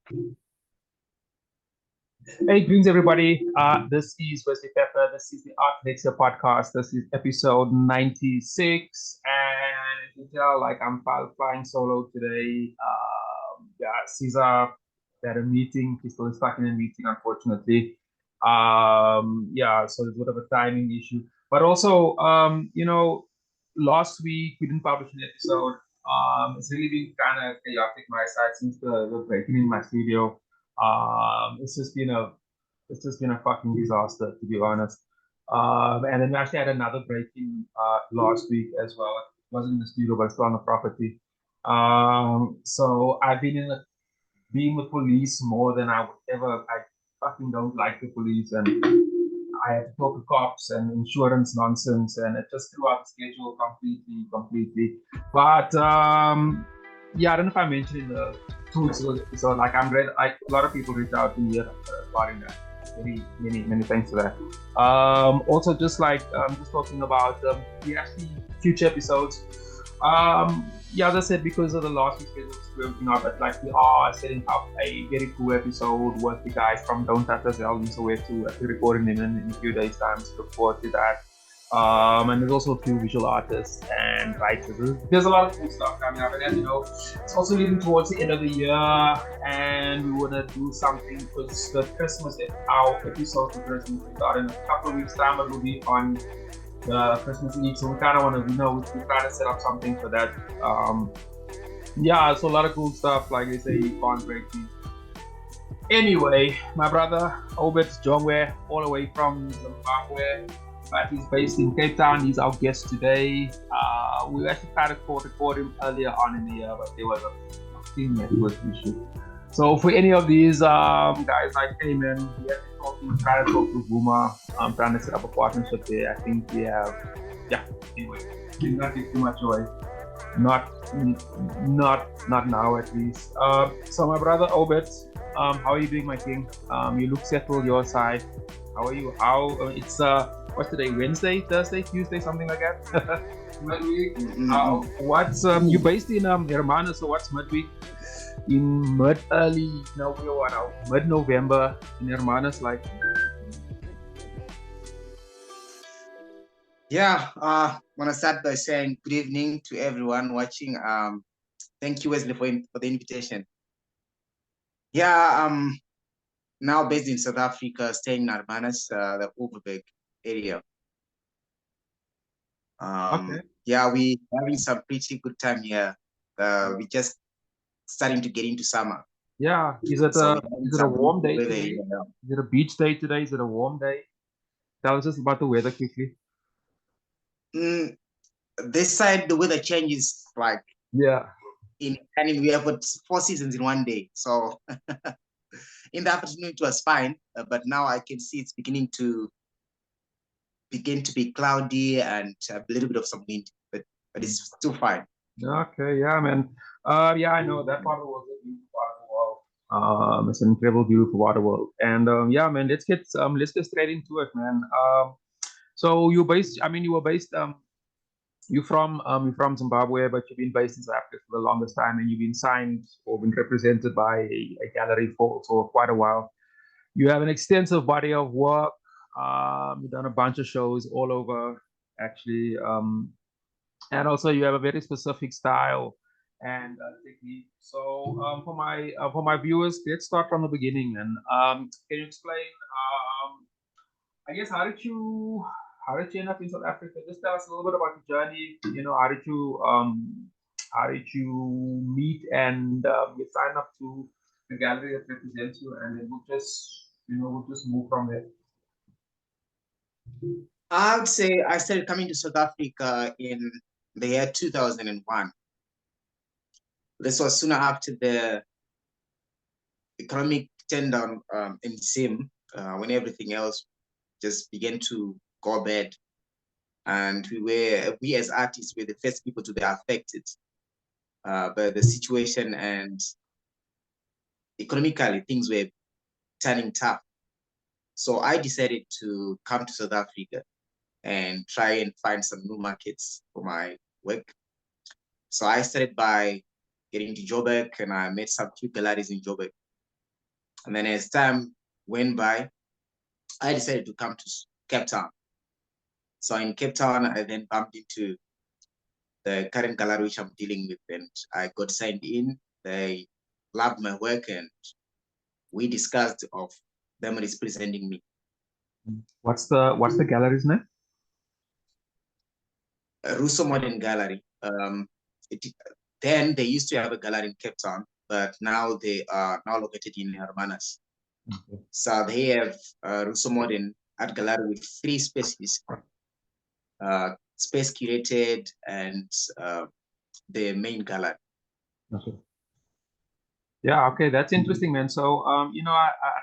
Hey, greetings everybody. This is Wesley Pepper. This is the Art Lexcia podcast. This is episode 96. And you can tell, like, I'm flying solo today. Siza had a meeting. He's still stuck in a meeting, unfortunately. So there's a bit of a timing issue. But also, last week we didn't publish an episode. It's really been kind of chaotic my side since the breaking in my studio. It's just been a fucking disaster, to be honest. And then we actually had another break-in last week as well. It wasn't in the studio, but still on the property. So I've been being with police more than I would ever. I fucking don't like the police, and I had to talk to cops and insurance nonsense, and it just threw out the schedule completely. But yeah, I don't know if I mentioned in the two so like a lot of people reach out to me regarding that. Many thanks for that. Also, just talking about actually future episodes. Yeah, as I said, because of the last week's schedule, but like we are setting up a very cool episode with the guys from Don't Touch Us Album, so we're actually recording them in a few days' time. So look forward to that. And there's also a few visual artists and writers. There's a lot of cool stuff coming up, and as you know, it's also leading towards the end of the year, and we want to do something because our episode for Christmas will start in a couple of weeks' time. It will be on Christmas Eve, so we kind of want to, we're trying to set up something for that. So a lot of cool stuff, like they say, you can't break these. Anyway, my brother Obert Jongwe, all the way from Zimbabwe, but he's based in Cape Town. He's our guest today. We actually tried to record him earlier on in the year, but there was a network issue. So for any of these guys, like, hey man, we have to try to talk to Boomer. I'm trying to set up a partnership there. I think we have, anyway, did not give too much away. Not now at least. So my brother Obert, how are you doing, my king? You look settled your side. How are you? It's what's today? Wednesday, Thursday, Tuesday, something like that. Midweek. What's you based in Hermanus, so what's midweek? In mid-November in Hermanus, like. I want to start by saying good evening to everyone watching. Thank you, Wesley, for the invitation. Now based in South Africa, staying in Hermanus, the Obert area. Okay. Yeah, we're having some pretty good time here. We just starting to get into summer. Yeah, is it a warm day today? Is it a beach day today? Is it a warm day? Tell us about the weather quickly. This side, the weather changes like and we have got 4 seasons in one day. So in the afternoon it was fine, but now I can see it's beginning to be cloudy and a little bit of some wind, but it's still fine. Okay, yeah, man. I know that part of the world is a beautiful part of the world. It's an incredible, beautiful water world. And man, let's get straight into it, man. So you're from Zimbabwe, but you've been based in South Africa for the longest time, and you've been signed or been represented by a gallery for quite a while. You have an extensive body of work. You've done a bunch of shows all over, actually. And also you have a very specific style and technique. So for my viewers, let's start from the beginning. And can you explain? I guess how did you end up in South Africa? Just tell us a little bit about your journey. How did you meet and you sign up to the gallery that represents you, and then we'll just move from there. I would say I started coming to South Africa in the year 2001. This was soon after the economic turndown in Zim, when everything else just began to go bad. And we as artists were the first people to be affected by the situation, and economically things were turning tough. So I decided to come to South Africa and try and find some new markets for my work. So I started by getting to Joburg, and I met some few galleries in Joburg. And then as time went by, I decided to come to Cape Town. So in Cape Town, I then bumped into the current gallery which I'm dealing with, and I got signed in. They loved my work, and we discussed of them representing me. What's the gallery's name? Russo Modern Gallery. Then they used to have a gallery in Cape Town, but now they are now located in Hermanus. Okay. So they have Russo Modern Art Gallery with 3 spaces, space curated and the main gallery. Okay. Yeah, okay, that's interesting, man. So, I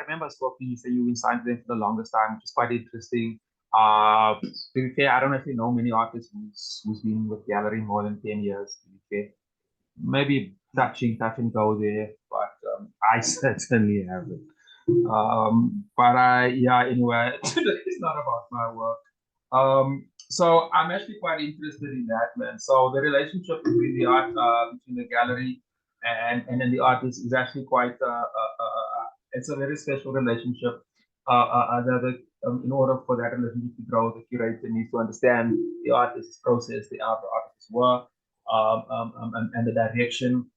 remember spoken, you say you been signed them for the longest time, which is quite interesting. To be fair, I don't actually know many artists who's been with gallery more than 10 years, to be fair. Maybe touch and go there, but I certainly haven't. Anyway, it's not about my work. So I'm actually quite interested in that, man. So the relationship between the art, between the gallery and then the artist is actually quite, it's a very special relationship. In order for that relationship to grow, the curator needs to understand the artist's process, the artist's work, and the direction.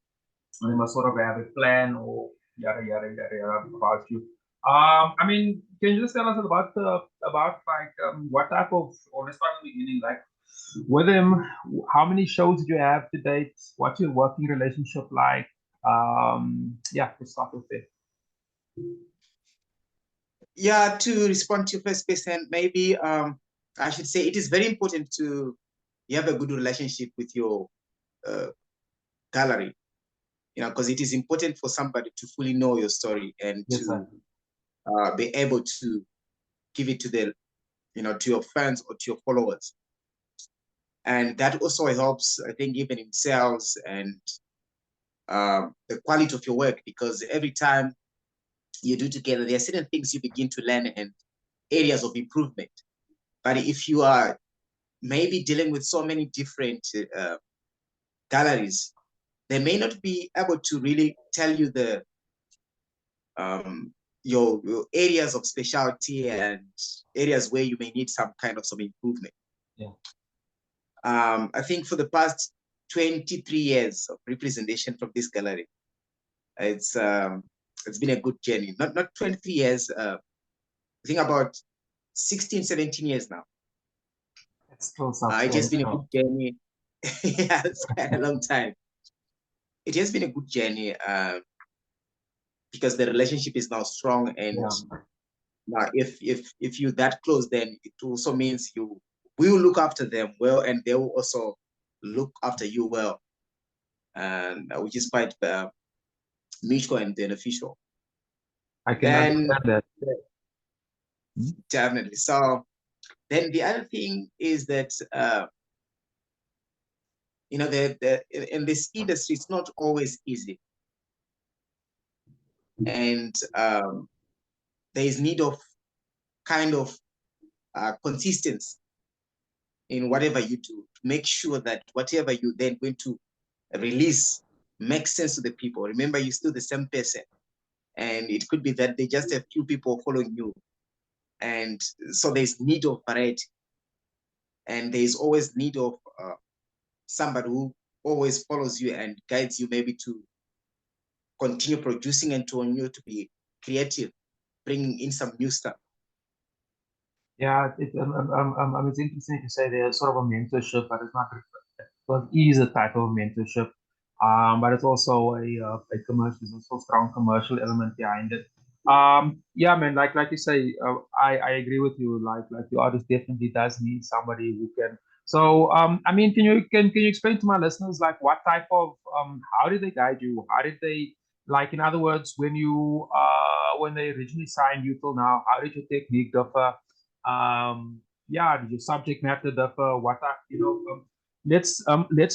And they must sort of have a plan or yada yada yada yada about you. I mean, can you just tell us about what type of, or let's start at the beginning, like with him, how many shows did you have to date? What's your working relationship like? Let's start with it. Yeah, to respond to your first question, maybe I should say it is very important to have a good relationship with your gallery, because it is important for somebody to fully know your story and to be able to give it to the, to your fans or to your followers. And that also helps, I think, even in sales and the quality of your work, because every time you do together, there are certain things you begin to learn and areas of improvement. But if you are maybe dealing with so many different galleries, they may not be able to really tell you the your areas of specialty and areas where you may need some improvement. Yeah. I think for the past 23 years of representation from this gallery, it's been a good journey. Not 23 years, I think about 16, 17 years now. It's still it has been a good journey. Yeah, it's quite a long time. It has been a good journey because the relationship is now strong, and now if you're that close, then it also means you will look after them well, and they will also look after you well, and which is quite mutual and beneficial. I can understand that. Definitely. So then the other thing is that in this industry, it's not always easy, and there is need of consistency in whatever you do, to make sure that whatever you then going to release makes sense to the people. Remember, you're still the same person, and it could be that they just have few people following you, and so there's need of variety, and there's always need of somebody who always follows you and guides you, maybe to continue producing and to be creative, bringing in some new stuff. Yeah, it's interesting to say there's sort of a mentorship, but it's not. Well, it is a type of mentorship, but it's also a commercial. There's also a strong commercial element behind it. Yeah, man. Like you say, I agree with you. Like the artist definitely does need somebody who can. So, I mean, can you explain to my listeners, like, what type of how did they guide you? How did they, like, in other words, when they originally signed you till now, how did your technique differ? Did your subject matter differ? What are, let's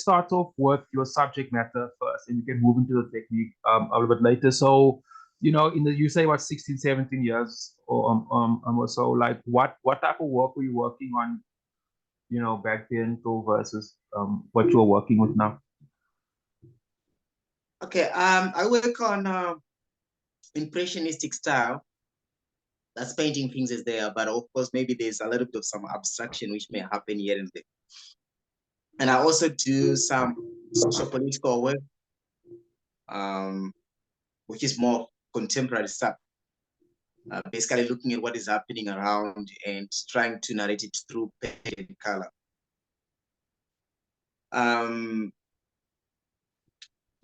start off with your subject matter first, and you can move into the technique a little bit later. So, you say what 16, 17 years or so, like what type of work were you working on, back then to versus what you're working with now? Okay, I work on impressionistic style. That's painting things is there, but of course, maybe there's a little bit of some abstraction which may happen here and there. And I also do some socio-political work, which is more contemporary stuff. Basically looking at what is happening around and trying to narrate it through paint and color.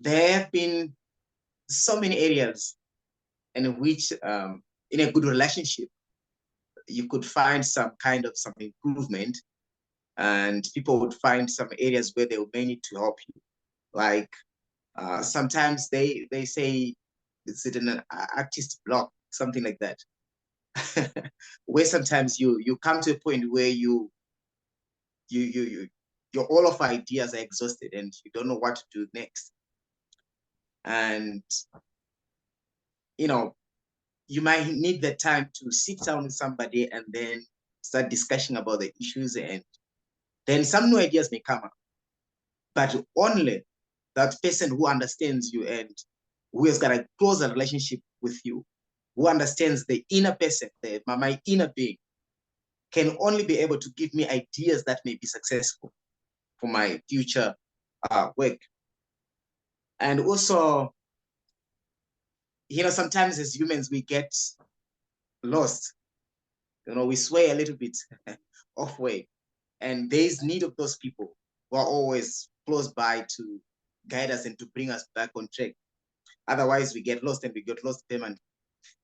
There have been so many areas in which, in a good relationship, you could find some kind of some improvement, and people would find some areas where they may need to help you. Like sometimes they say it's in an artist block, something like that, where sometimes you come to a point where your all of ideas are exhausted and you don't know what to do next. And you might need the time to sit down with somebody and then start discussing about the issues, and then some new ideas may come up. But only that person who understands you and who has got a closer relationship with you, who understands the inner person, my inner being, can only be able to give me ideas that may be successful for my future work. And also, sometimes as humans, we get lost. We sway a little bit off way. And there's need of those people who are always close by to guide us and to bring us back on track. Otherwise, we get lost and we get lost permanently.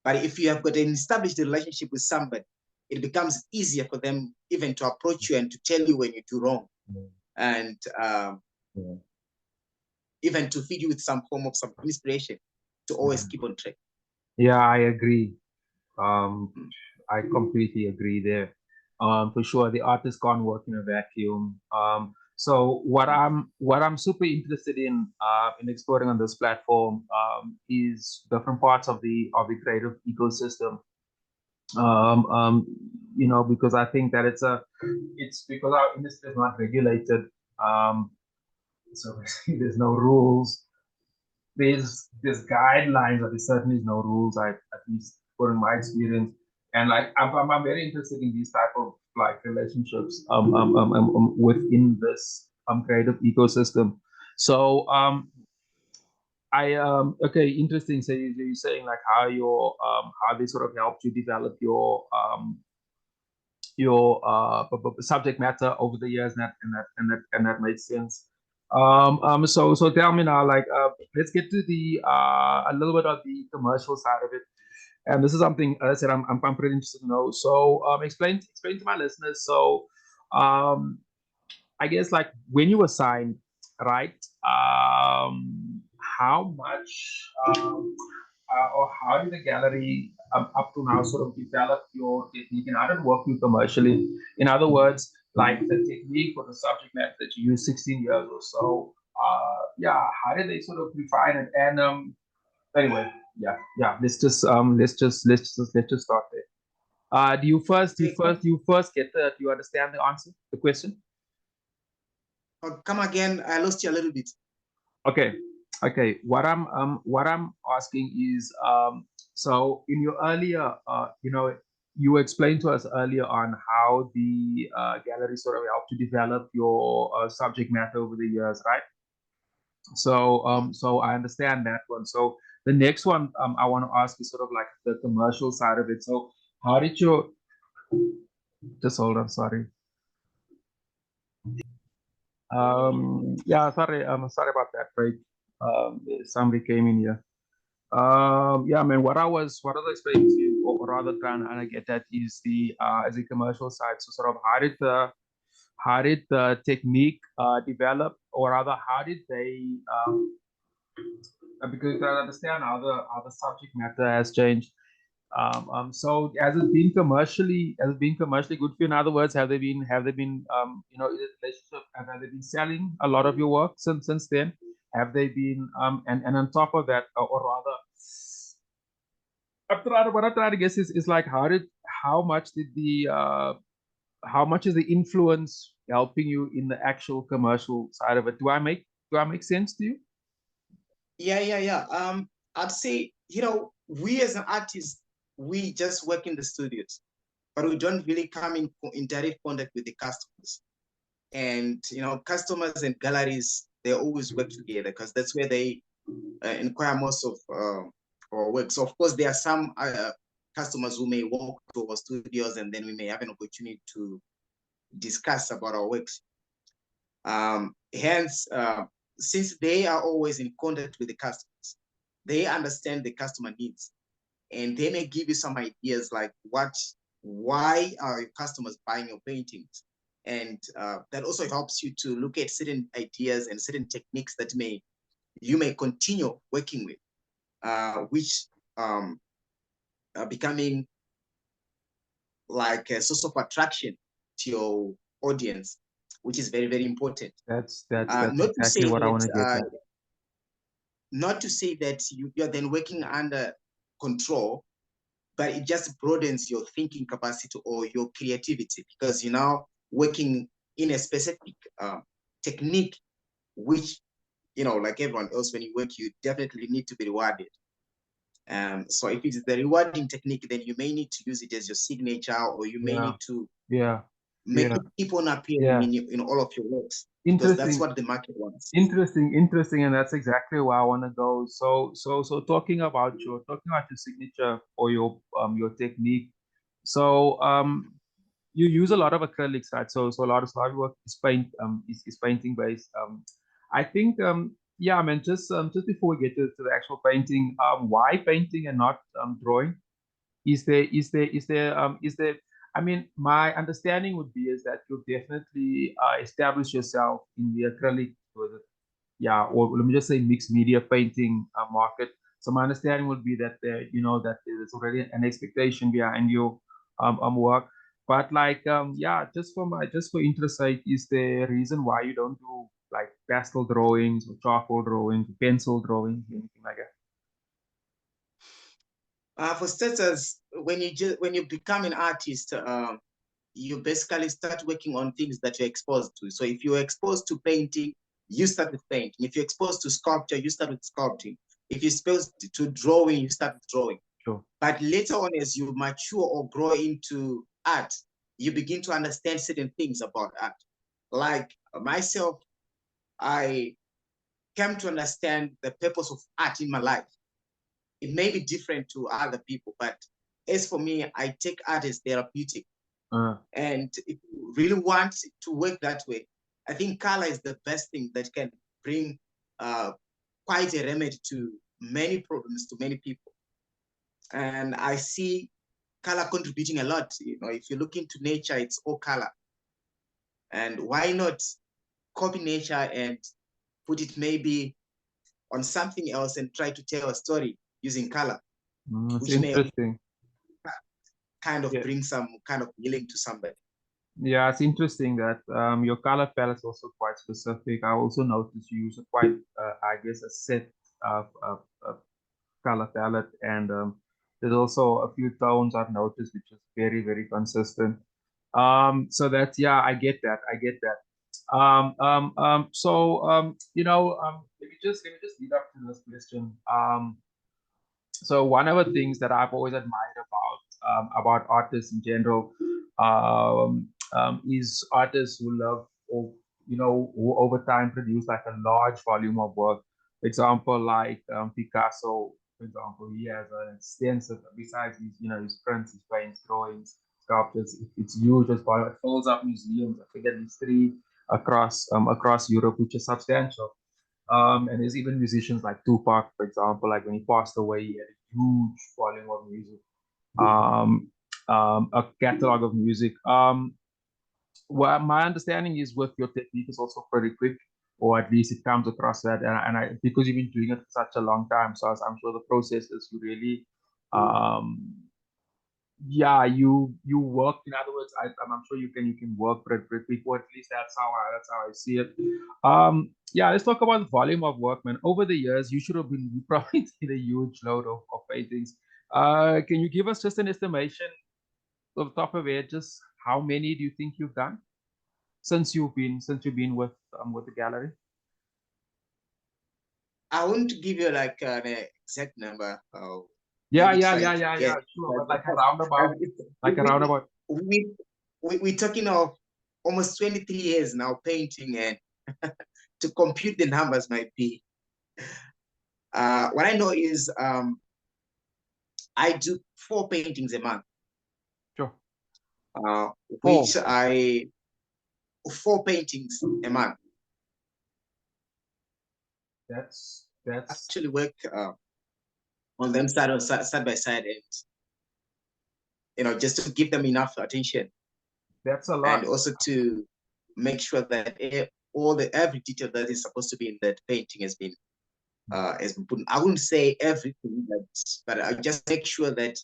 But if you have got an established relationship with somebody, it becomes easier for them even to approach you and to tell you when you do wrong. And even to feed you with some form of some inspiration to always keep on track. Yeah, I agree. I completely agree there. For sure, the artist can't work in a vacuum. So what I'm super interested in exploring on this platform is different parts of the creative ecosystem. Because I think that it's because our industry is not regulated. So there's no rules. There's guidelines, but there certainly is no rules. At least in my experience, and like I'm very interested in these type of like relationships within this creative ecosystem. So okay, interesting. So you're saying like how how they sort of helped you develop your subject matter over the years, and that makes sense. So tell me now, like, let's get to the a little bit of the commercial side of it, and this is something I said I'm pretty interested to know. So explain to my listeners. So I guess like when you were signed, right? How much or how did the gallery up to now sort of develop your technique, and how did it work you commercially? In other words, like the technique or the subject matter that you used 16 years or so. How did they sort of refine it? And anyway, let's just start there. Do you first get do you understand the answer, the question? Come again, I lost you a little bit. Okay. What I'm asking is so in your earlier you explained to us earlier on how the gallery sort of helped to develop your subject matter over the years, right? So I understand that one. So the next one I want to ask is sort of like the commercial side of it. So how did you just hold on, sorry. Sorry, sorry about that, right? Somebody came in here. Man, what I was explaining to you, or rather trying to get at, is the as a commercial side. So sort of how did the technique develop, or rather how did they because I understand how the subject matter has changed. So has it been commercially good for you? In other words, have they been have they been selling a lot of your work since then? Have they been and on top of that, or rather, what I'm trying to guess is like how much is the influence helping you in the actual commercial side of it? Do I make sense to you? Yeah. I'd say you know, we as an artist, we just work in the studios, but we don't really come in direct contact with the customers. And, you know, customers and galleries, they always work together because that's where they inquire most of our work. So, of course, there are some customers who may walk to our studios, and then we may have an opportunity to discuss about our works. Hence, since they are always in contact with the customers, they understand the customer needs, and they may give you some ideas like why are your customers buying your paintings? And that also helps you to look at certain ideas and certain techniques that you may continue working with, which are becoming like a source of attraction to your audience, which is very, very important. That's exactly what I want to get at. Not to say that you're then working under control, but it just broadens your thinking capacity or your creativity, because you're now working in a specific technique, which, you know, like everyone else, when you work, you definitely need to be rewarded. So if it's the rewarding technique, then you may need to use it as your signature, or you may need to make it keep on appearing in all of your works, because that's what the market wants. Interesting, and that's exactly where I want to go. So talking about your signature or your technique. So you use a lot of acrylics, right? So a lot of work is is painting based. I think yeah, I mean, just before we get to the actual painting, why painting and not drawing? Is there I mean, my understanding would be is that you definitely establish yourself in the acrylic, or let me just say mixed media painting market. So my understanding would be that there, you know, that there's already an expectation behind your work. But like just for interest sake, is there a reason why you don't do like pastel drawings or charcoal drawings, pencil drawings, anything like that? For starters, when you become an artist, you basically start working on things that you're exposed to. So if you're exposed to painting, you start with painting. If you're exposed to sculpture, you start with sculpting. If you're exposed to drawing, you start with drawing. Sure. But later on, as you mature or grow into art, you begin to understand certain things about art. Like myself, I came to understand the purpose of art in my life. It may be different to other people, but as for me, I take art as therapeutic. And if you really want to work that way, I think color is the best thing that can bring quite a remedy to many problems to many people. And I see color contributing a lot. You know, if you look into nature, it's all color. And why not copy nature and put it maybe on something else and try to tell a story using color, which interesting. May kind of bring some kind of healing to somebody. Yeah, it's interesting that your color palette is also quite specific. I also noticed you use quite, I guess, a set of color palette, and there's also a few tones I've noticed which is very, very consistent. So that's, yeah, I get that. You know, let me just lead up to this question. So one of the things that I've always admired about artists in general is artists who love, or you know, who over time produce like a large volume of work. For example, like Picasso, for example, he has an extensive, besides his, you know, his prints, his paints, drawings, sculptures. It's huge as well. It fills up museums. I think at least 3 across Europe, which is substantial. And there's even musicians like Tupac, for example, like when he passed away, he had a huge volume of music, a catalog of music. Well, my understanding is with your technique is also pretty quick, or at least it comes across that. And I, because you've been doing it for such a long time, so I'm sure the process is really, yeah, you work. In other words, I'm sure you can work pretty quick. Or at least that's how I see it. Yeah, let's talk about the volume of work, man. Over the years, you probably seen a huge load of paintings. Can you give us just an estimation of the top of it? Just how many do you think you've done since you've been with the gallery? I won't give you like an exact number. Yeah, Sure. But like a roundabout, We're talking of almost 23 years now painting, and to compute the numbers might be. What I know is I do 4 paintings a month. Sure. Which 4 paintings a month. That's actually work on them side by side, and just to give them enough attention. That's a lot. And also to make sure that every detail that is supposed to be in that painting has been put in. I wouldn't say everything, but I just make sure that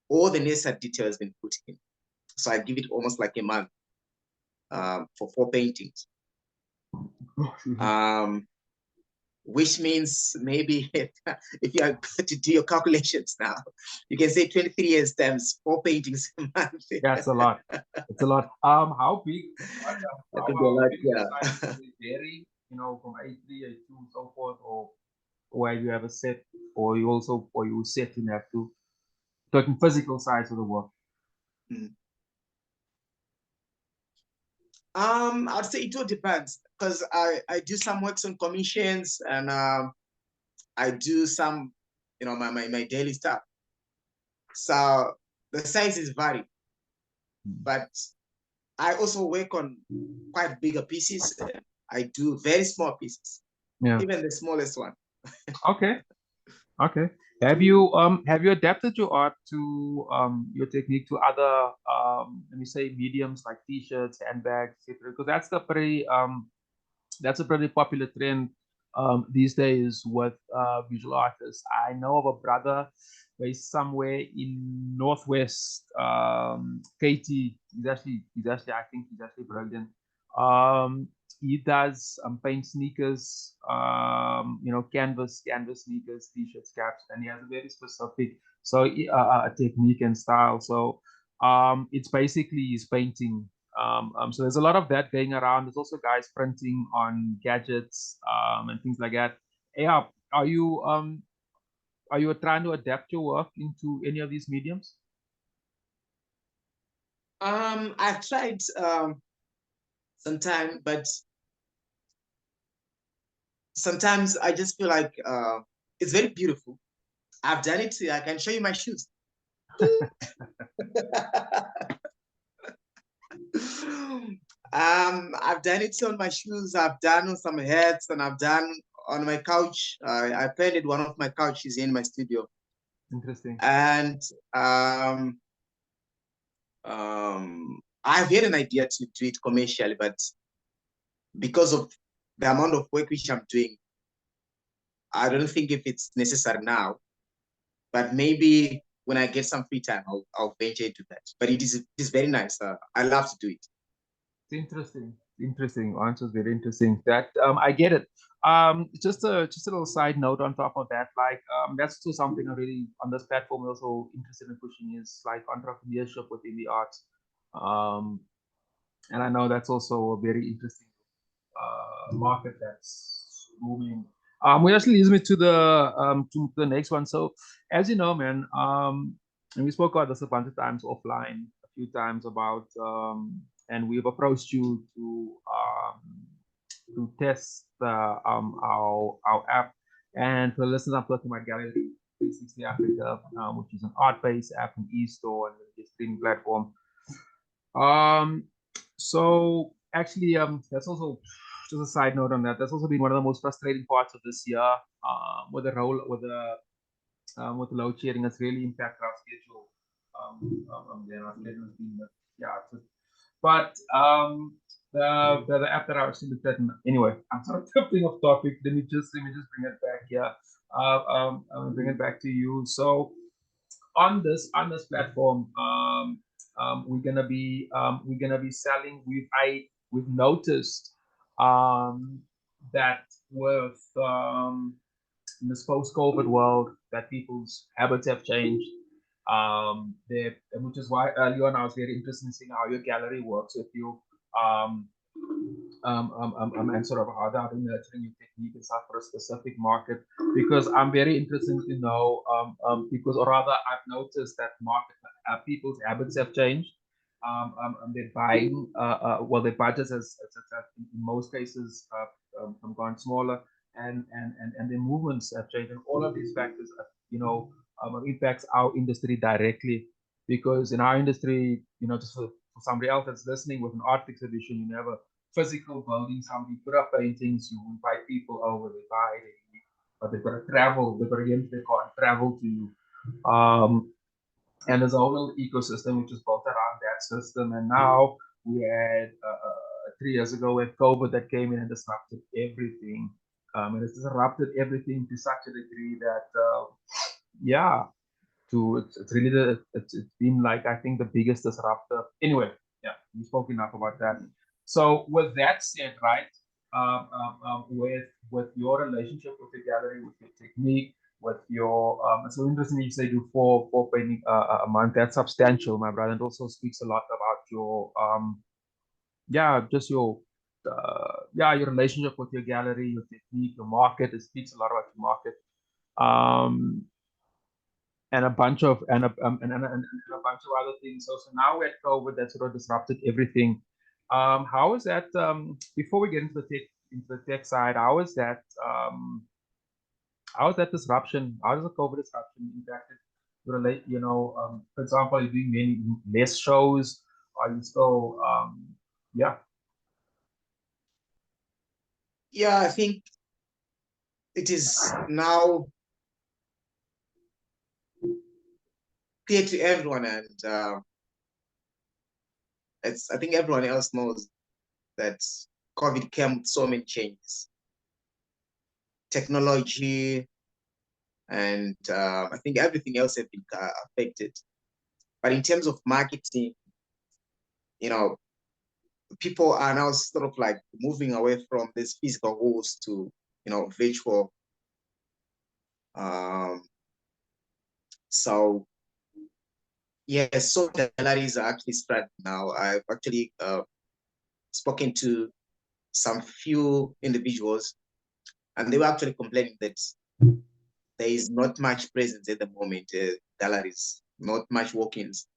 all the necessary detail has been put in. So I give it almost like a month for 4 paintings. Which means maybe if you are to do your calculations now, you can say 23 years times 4 paintings a month. That's a lot. It's a lot. How big? That could be a lot, yeah. Vary, from A3, A2, so forth, or where you have a set, or you set in have to talking physical size of the work. I'd say it all depends, because I do some works on commissions, and I do some, my daily stuff. So the sizes vary, but I also work on quite bigger pieces. I do very small pieces, even the smallest one. Okay. Have you adapted your art to your technique to other let me say mediums like t-shirts, handbags, etc.? Because that's a pretty popular trend these days with visual artists. I know of a brother based somewhere in Northwest, Katie. He's actually I think he's actually brilliant. He does paint sneakers, canvas sneakers, t-shirts, caps, and he has a very specific technique and style. So it's basically his painting. So there's a lot of that going around. There's also guys printing on gadgets and things like that. Yeah, are you trying to adapt your work into any of these mediums? I've tried sometime, but sometimes I just feel like it's very beautiful. I've done it. I can show you my shoes. I've done it on my shoes. I've done on some hats, and I've done on my couch. I painted one of my couches in my studio. Interesting. And I've had an idea to do it commercially, but because of the amount of work which I'm doing, I don't think if it's necessary now. But maybe when I get some free time, I'll venture into that. But it is very nice. I love to do it. It's interesting. Answers very interesting. That I get it. Just a little side note on top of that, like that's still something I really on this platform also interested in pushing is like entrepreneurship within the arts. And I know that's also a very interesting market that's booming. Which actually leads me to the next one. So as you know, man, and we spoke about this a bunch of times offline, a few times about and we've approached you to test our app. And for listeners, I'm talking about Gallery 360 Africa, which is an art-based app from eStore and a streaming platform. So actually, that's also just a side note on that. That's also been one of the most frustrating parts of this year with the load shedding. It's really impacted our schedule. But the app that I was looked at, anyway, I'm sort of tipping off topic. Let me just bring it back here. Bring it back to you. So on this platform, we're gonna be selling. We've noticed that with in this post-COVID world, that people's habits have changed. Which is why early on I was very interested in seeing how your gallery works. If you and sort of how they are nurturing your technique and stuff for a specific market, because I'm very interested to know, because, or rather, I've noticed that market people's habits have changed. They're buying, well, their budgets has in most cases gone smaller, and their movements have changed, and all of these factors, impacts our industry directly, because in our industry, just for somebody else that's listening, with an art exhibition, you never physical building, somebody put up paintings, you invite people over, they buy, but they've got to travel, they've got to get into their car and travel to you. And there's a whole little ecosystem which is built around that system. And now we had 3 years ago with COVID that came in and disrupted everything. And it's disrupted everything to such a degree that, it's really it's been like, I think, the biggest disruptor. Anyway, we spoke enough about that. So with that said, right, with your relationship with the gallery, with your technique, with your it's so interesting you say do four painting a month. That's substantial, my brother, and also speaks a lot about your just your your relationship with your gallery, your technique, your market. It speaks a lot about your market. And a bunch of and a bunch of other things. So now we're at COVID, that sort of disrupted everything. How is that? Before we get into the tech side, how is that? How is that disruption? How does the COVID disruption impacted relate? For example, are you doing many less shows? Are you still? Yeah, I think it is now clear to everyone, and I think everyone else knows that COVID came with so many changes, technology, and I think everything else has been affected. But in terms of marketing, people are now sort of like moving away from this physical halls to, virtual. So yes, so galleries are actually spread now. I've actually spoken to some few individuals, and they were actually complaining that there is not much presence at the moment, galleries, not much walk-ins,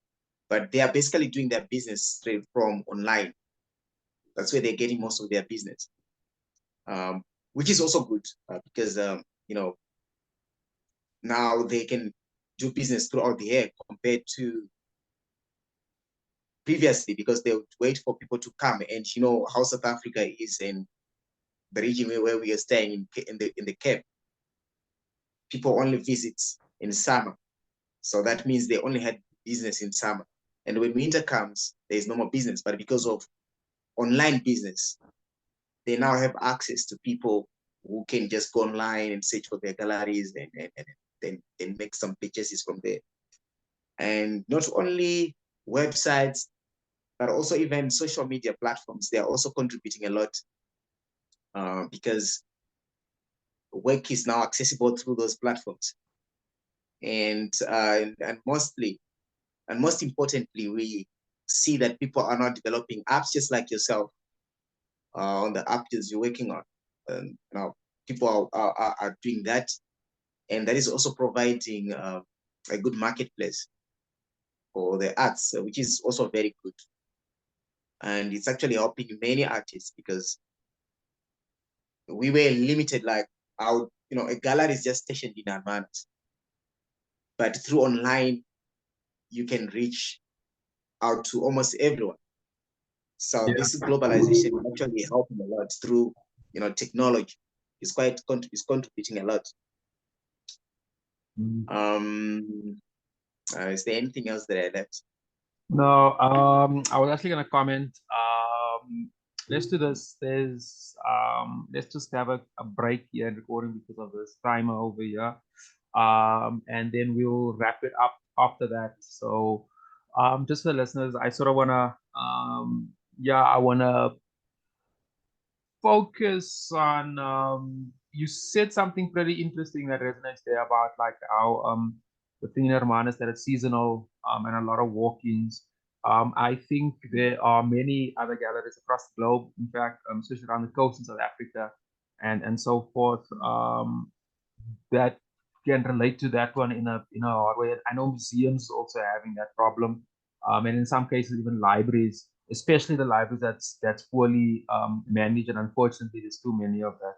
but they are basically doing their business straight from online. That's where they're getting most of their business, which is also good because, now they can do business throughout the year compared to previously, because they would wait for people to come. And how South Africa is, in the region where we are staying in the Cape, people only visit in summer. So that means they only had business in summer. And when winter comes, there's no more business. But because of online business, they now have access to people who can just go online and search for their galleries and then make some purchases from there. And not only websites, but also even social media platforms, they are also contributing a lot, because work is now accessible through those platforms. And most importantly, we see that people are now developing apps just like yourself on the apps you're working on. And now people are doing that, and that is also providing a good marketplace for the arts, which is also very good. And it's actually helping many artists, because we were limited, like our, a gallery is just stationed in Hermanus, but through online, you can reach out to almost everyone. So this globalization is actually helping a lot through, technology. It's contributing a lot. Is there anything else that I left? No, I was actually going to comment. Let's do this. Let's just have a break here in recording because of this timer over here. And then we'll wrap it up after that. So, just for the listeners, I sort of want to, I want to focus on, you said something pretty interesting that resonates there about like how, the thing in Hermanus that it's seasonal, and a lot of walk-ins. I think there are many other galleries across the globe, in fact, especially around the coast in South Africa and so forth, that can relate to that one in a hard way. I know museums also having that problem, and in some cases even libraries, especially the libraries that's poorly managed, and unfortunately there's too many of that.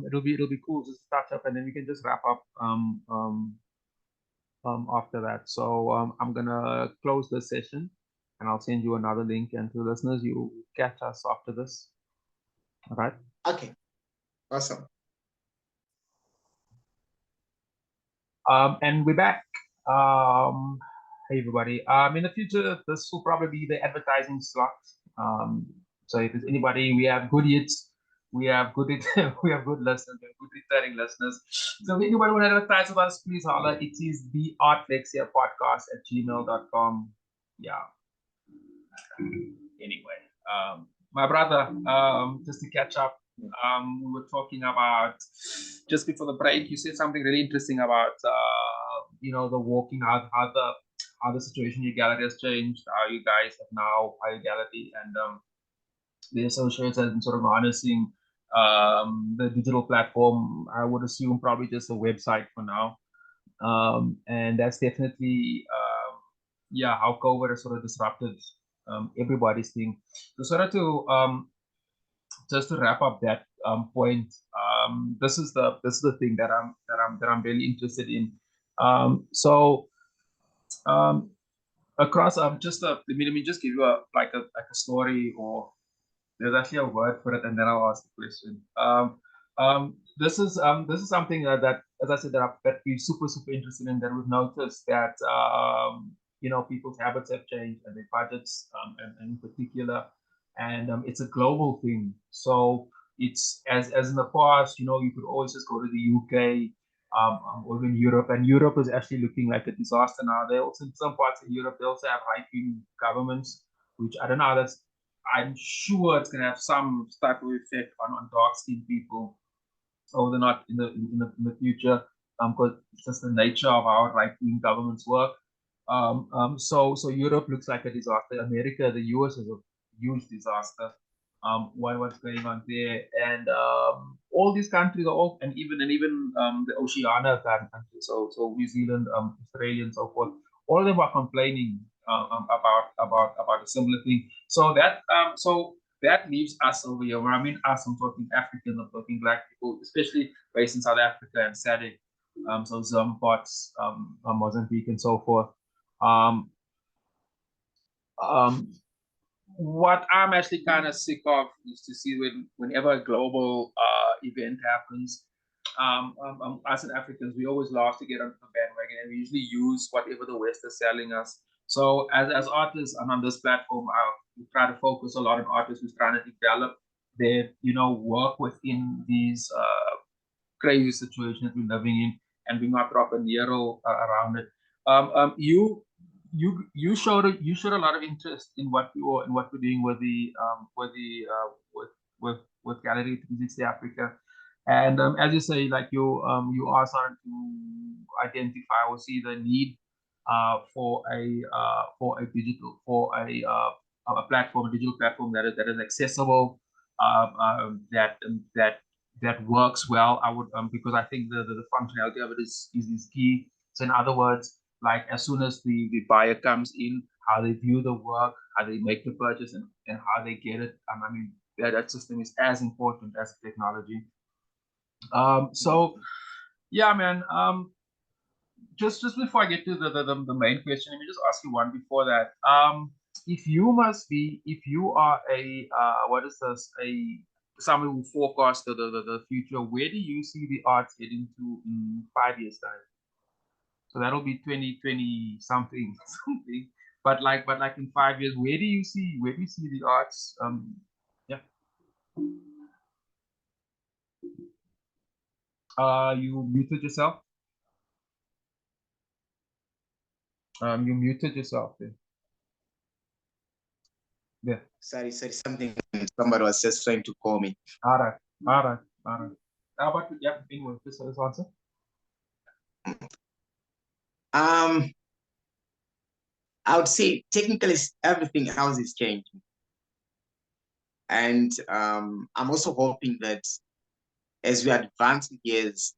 It'll be cool to touch up, and then we can just wrap up after that. So I'm gonna close this session, and I'll send you another link. And to listeners, you catch us after this. All right. Okay. Awesome. And we're back. Hey everybody. In the future, this will probably be the advertising slot. So if there's anybody, we have good hits. We have good we have good listeners, we have good returning listeners. So if anybody want to advertise with us, please holler. It is the Lexcia podcast at gmail.com. Yeah. Anyway, my brother, just to catch up, we were talking about just before the break. You said something really interesting about the walking, how the situation in your gallery has changed, how you guys have now your gallery and the associates and sort of harnessing the digital platform. I would assume probably just a website for now, and that's definitely how COVID has sort of disrupted everybody's thing. So sort of to just to wrap up that point, this is the thing that I'm really interested in. Across let me just give you a story, or there's actually a word for it, and then I'll ask the question. This is something that, as I said, that we're super interested in. That we've noticed that people's habits have changed and their budgets, and in particular, and it's a global thing. So it's as in the past, you could always just go to the UK. Or even Europe, and Europe is actually looking like a disaster now. They also, in some parts of Europe, they also have right-wing governments, which I don't know how that's. I'm sure it's going to have some type of effect on dark-skinned people over not in the future, because it's just the nature of how right-wing governments work. So Europe looks like a disaster. America, the US is a huge disaster. What's going on there, and all these countries are all, and even the Oceania countries, so New Zealand, Australia, and so forth. All of them are complaining about a similar thing. So that leaves us over here. When I mean us, I'm talking Africans, I'm talking Black people, especially based in South Africa and SADC, so Zimbabwe, Mozambique, and so forth. What I'm actually kind of sick of is to see whenever a global event happens, us as Africans, we always love to get on the bandwagon, and we usually use whatever the West is selling us. So as artists, and on this platform, we try to focus a lot on artists who's trying to develop their, work within these crazy situations we're living in, and we not drop a needle around it. You showed a lot of interest in what we're doing with the with Gallery 360 Africa, and as you say, like you are starting to identify or see the need for a digital platform that is accessible, that works well. I would because I think the functionality of it is key. So in other words, like as soon as the buyer comes in, how they view the work, how they make the purchase, and how they get it. I mean, that system is as important as technology. So yeah, man. Just before I get to the main question, let me just ask you one before that. If you are a what is this, someone who forecasts the future, where do you see the arts heading to in 5 years time? So that'll be 2020 something. But like in 5 years, where do you see the arts? Yeah. You muted yourself. You muted yourself there. Yeah. Sorry, something. Somebody was just trying to call me. All right. How about anyway, this answer? I would say technically everything else is changing. And I'm also hoping that as we advance in years,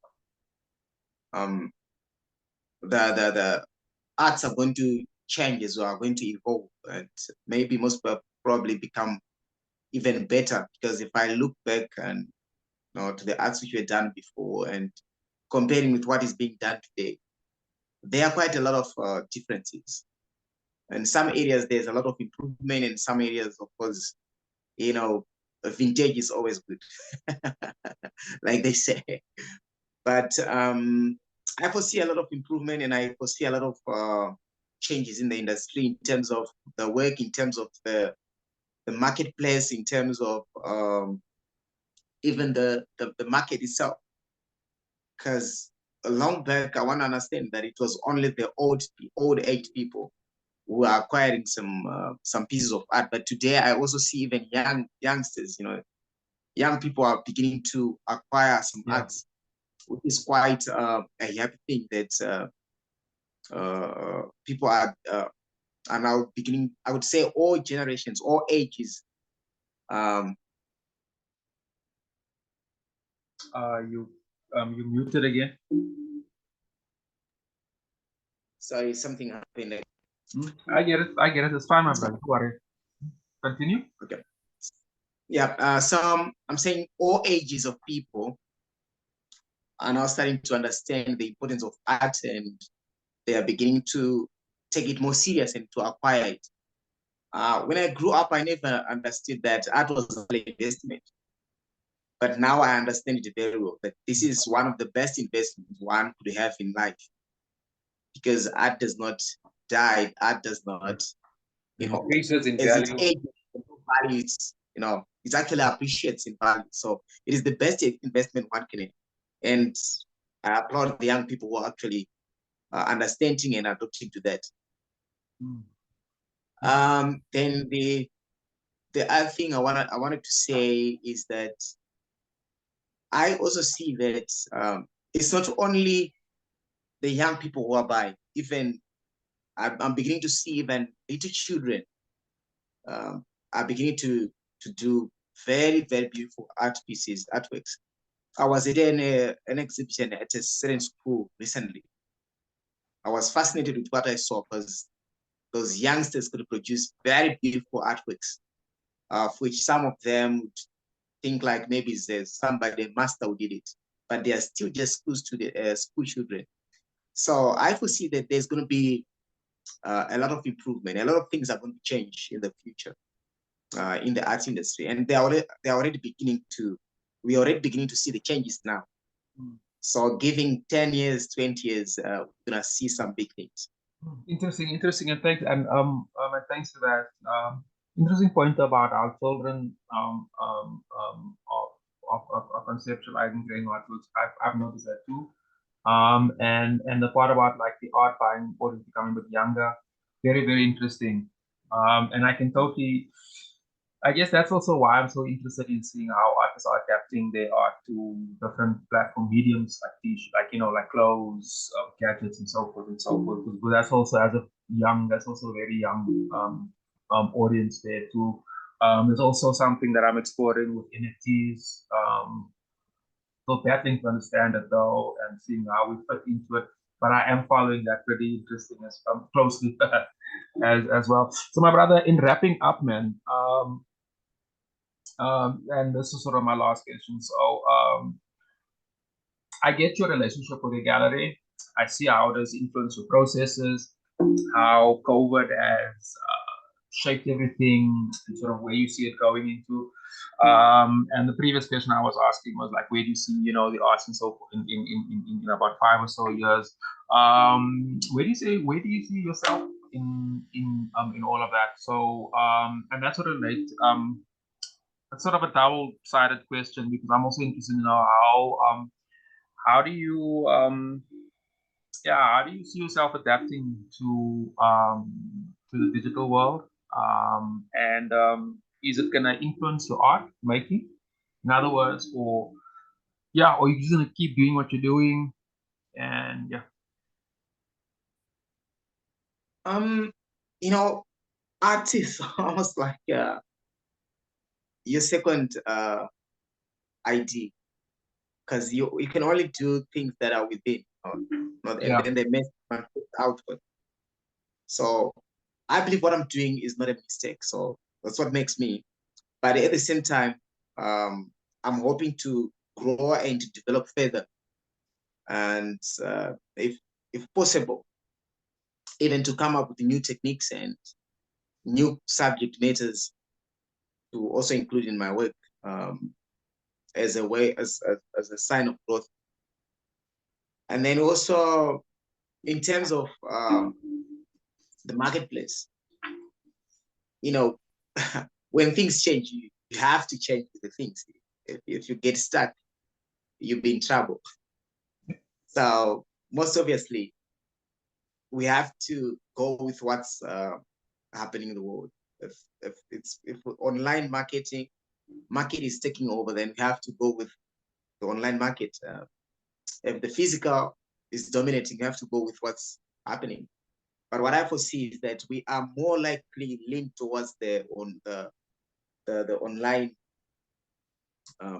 the arts are going to change as well, are going to evolve, and maybe most probably become even better. Because if I look back and to the arts which were done before and comparing with what is being done today, there are quite a lot of differences. In some areas, there's a lot of improvement. In some areas, of course, vintage is always good, like they say. But I foresee a lot of improvement, and I foresee a lot of changes in the industry in terms of the work, in terms of the marketplace, in terms of even the market itself. Because long back, I want to understand that it was only the old age people who are acquiring some pieces of art. But today, I also see even youngsters, young people are beginning to acquire some arts, which is quite a happy thing that people are now beginning. I would say all generations, all ages. You muted again. Sorry, something happened. I get it. It's fine, my brother. Don't worry. Continue. Okay. Yeah. So I'm saying all ages of people are now starting to understand the importance of art, and they are beginning to take it more serious and to acquire it. When I grew up, I never understood that art was an investment. But now I understand it very well, that this is one of the best investments one could have in life. Because art does not die, art does not, increases in as value. It ages, it actually appreciates in value. So it is the best investment one can have. And I applaud the young people who are actually understanding and adopting to that. Then the other thing I wanted to say is that I also see that it's not only the young people who are buying. Even I'm beginning to see even little children are beginning to do very, very beautiful art pieces, artworks. I was at an exhibition at a certain school recently. I was fascinated with what I saw because those youngsters could produce very beautiful artworks, of which some of them would think like maybe there's somebody, a master who did it, but they are still just school children. So I foresee that there's going to be a lot of improvement. A lot of things are going to change in the future in the arts industry, and we're already beginning to see the changes now. So giving 10 years, 20 years, we're gonna see some big things. Interesting, and thanks, and thanks to that. Interesting point about our children of conceptualizing creating artworks. I've noticed that too. And the part about like the art buying audience becoming a bit younger, very, very interesting. And I can totally, I guess that's also why I'm so interested in seeing how artists are adapting their art to different platform mediums like clothes, gadgets, and so forth and so forth. But that's also that's also a very young audience there too. There's also something that I'm exploring with NFTs. Still battling to understand it though and seeing how we fit into it. But I am following that pretty interesting closely as well. So my brother, in wrapping up, man, and this is sort of my last question. So I get your relationship with the gallery. I see how it has influenced your processes, how COVID has shaped everything, and sort of where you see it going into. And the previous question I was asking was like, where do you see, the arts and so forth in about 5 or so years? Where do you see yourself in all of that? So and that's sort of late. It's sort of a double-sided question because I'm also interested in how do you see yourself adapting to the digital world? And is it gonna influence your art making? In other words, or you're just gonna keep doing what you're doing, and art is almost like your second ID, because you can only do things that are within, and then they make outward. So I believe what I'm doing is not a mistake. So that's what makes me. But at the same time, I'm hoping to grow and to develop further, and if possible, even to come up with new techniques and new subject matters to also include in my work, as a way, as a sign of growth. And then also in terms of the marketplace, when things change, you have to change with the things. If you get stuck, you'll be in trouble. So most obviously, we have to go with what's happening in the world. If online market is taking over, then we have to go with the online market. If the physical is dominating, you have to go with what's happening. But what I foresee is that we are more likely leaned towards the online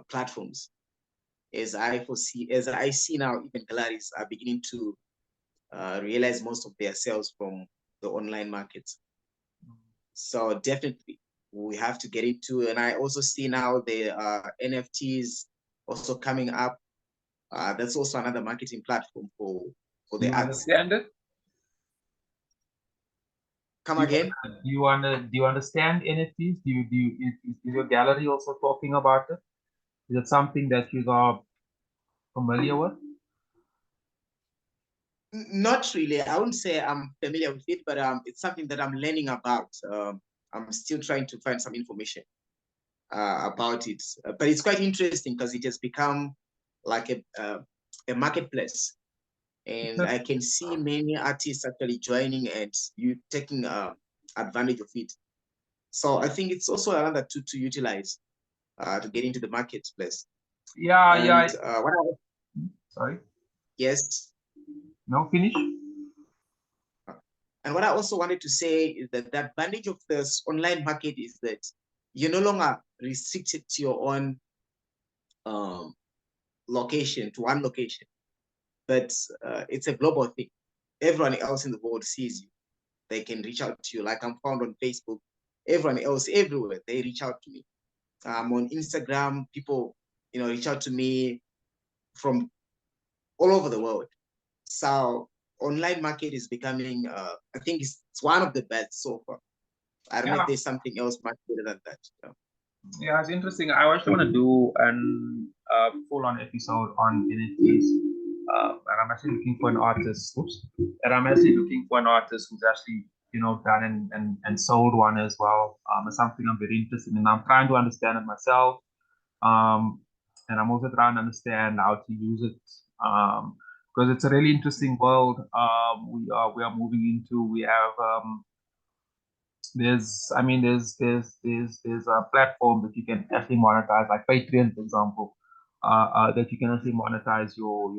platforms, as I see now, even galleries are beginning to realize most of their sales from the online markets. So definitely we have to get into, and I also see now the NFTs also coming up. That's also another marketing platform for the arts. Understand it? Come again? Do you understand NFTs? Is your gallery also talking about it? Is it something that you are familiar with? Not really. I wouldn't say I'm familiar with it, but it's something that I'm learning about. I'm still trying to find some information about it. But it's quite interesting because it has become like a marketplace. And I can see many artists actually joining and you taking advantage of it. So I think it's also another tool to utilize to get into the marketplace. Yeah. Sorry? Yes. No, finish. And what I also wanted to say is that the advantage of this online market is that you're no longer restricted to your own location, to one location, but it's a global thing. Everyone else in the world sees you. They can reach out to you. Like I'm found on Facebook. Everyone else everywhere, they reach out to me. On Instagram, people, reach out to me from all over the world. So online market is becoming, I think it's one of the best so far. I don't know if there's something else much better than that. Yeah, it's interesting. I actually want to do an full-on episode on NFTs. And I'm actually looking for an artist. And I'm actually looking for an artist who's actually, done and sold one as well. It's something I'm very interested in. I'm trying to understand it myself. And I'm also trying to understand how to use it. Because it's a really interesting world we are moving into. We have there's a platform that you can actually monetize, like Patreon, for example, that you can actually monetize your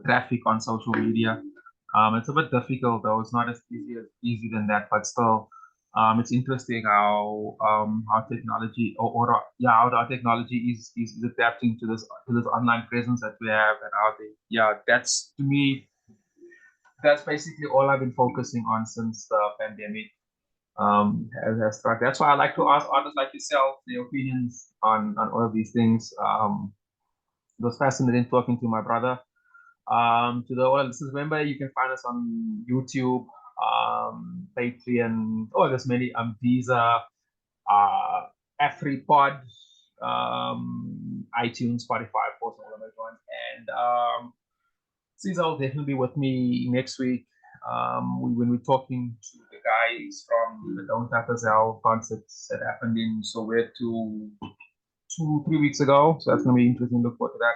traffic on social media. It's a bit difficult though. It's not as easy than that, but still, it's interesting how technology how our technology is adapting to this online presence that we have, and that's, to me, that's basically all I've been focusing on since the pandemic has struck. That's why I like to ask artists like yourself their opinions on all of these things. It was fascinating talking to my brother. To the all listeners, remember you can find us on YouTube, Patreon, there's many, Visa, AfriPod, iTunes, Spotify, of course, all of those ones. And Siza will definitely be with me next week when we're talking to the guys from the Don't Tap Us Out concerts that happened in Soweto 2-3 weeks ago. So that's going to be interesting. Look forward to that.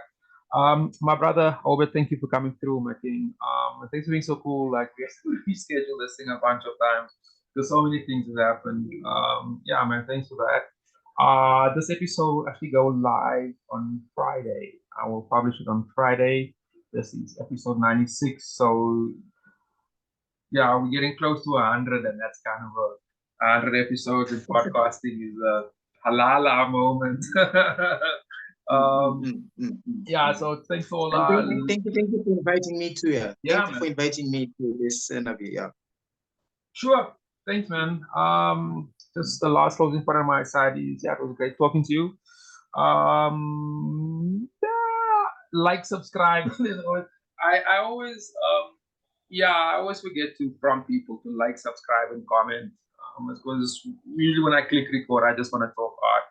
My brother, Obert, thank you for coming through, my king. Thanks for being so cool. Like, we have to reschedule this thing a bunch of times because so many things have happened. Yeah, man, thanks for that. This episode will actually go live on Friday. I will publish it on Friday. This is episode 96. So Yeah, we're getting close to 100, and that's kind of a 100 episodes in podcasting is a halala moment. Yeah, so thanks for thank you for inviting me to thank you for inviting me to this interview. Yeah. Sure. Thanks, man. Just the last closing part on my side is it was great talking to you. Like, subscribe. I always I always forget to prompt people to like, subscribe, and comment. Because usually when I click record, I just want to talk art,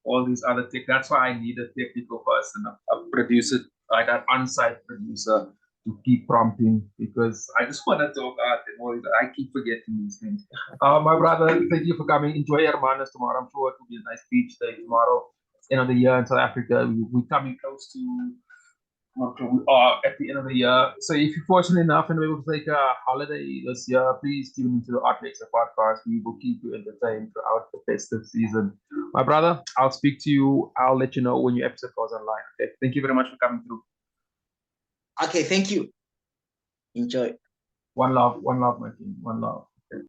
all these other tech. That's why I need a technical person, a producer, like an on-site producer to keep prompting, because I just want to talk art and all these. I keep forgetting these things. My brother, thank you for coming. Enjoy Hermanus tomorrow. I'm sure it will be a nice beach day tomorrow. End of the year in South Africa. We're coming close to we are at the end of the year. So if you're fortunate enough and able to take a holiday this year, please tune into the Art Lexcia podcast. We will keep you entertained throughout the festive season. My brother, I'll speak to you. I'll let you know when your episode goes online. Okay. Thank you very much for coming through. Okay, thank you. Enjoy. One love, my team. One love. Okay.